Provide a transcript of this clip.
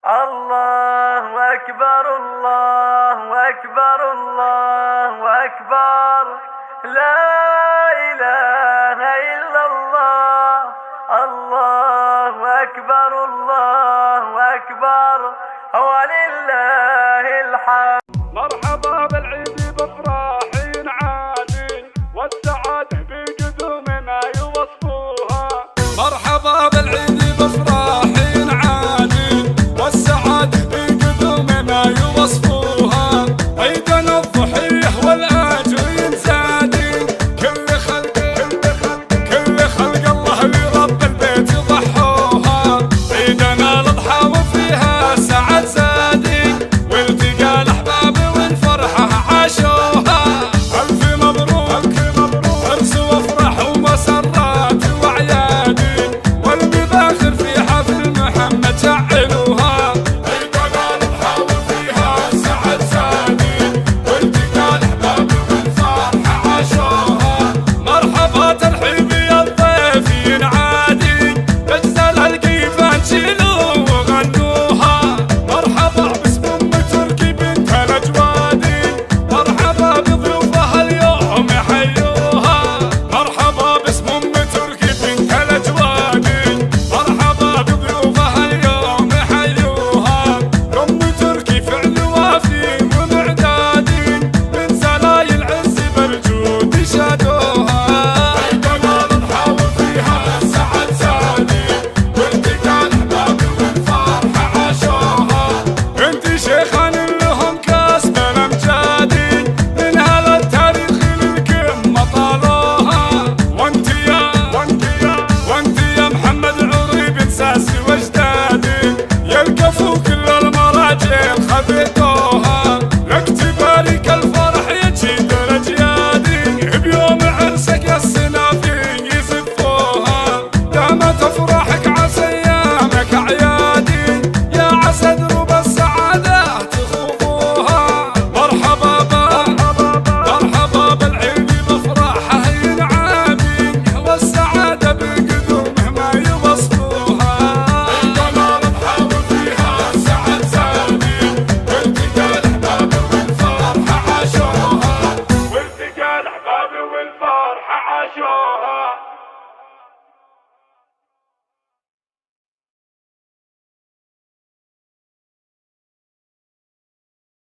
الله أكبر الله أكبر الله أكبر، لا إله إلا الله. الله أكبر الله أكبر ولله الحمد. مرحبا بالعيد بافراح عاد والسعادة بقدوم ما يوصفوها. مرحبا بالعيد بافراح عاد والسعادة بقدوم ما يوصفوها. عيدنا الضحية والآجر ينزادي، كل خلق الله لرب البيت ضحوها. عيدنا الأضحى وفيها سعد زادي، والتقى الأحباب والفرحة عاشوها. ألف مبروك عرس وافرح ومسرات وأعيادي، والمباخر في حفل محمد جعلوها. عيدنا الأضحى وفيها سعد زادي، والتقى الأحباب والفرحة عاشوها. مرحبا ترحيب يا الضيف ينعادي، تجزل الكيفان شيلوا وغنوها. مرحبا باسم ام تركي بنت الاجوادي، مرحبا بضيوفها اليوم يحيوها. مرحبا باسم ام تركي بنت الاجوادي، مرحبا بضيوفها اليوم يحيوها. ام تركي فعل وافي ومعدادي، من زلايا العز بالجود شادوها. عيدنا الأضحى وفيها سعد زادي، والتقى الأحباب والفرحة عاشوها. انت شيخة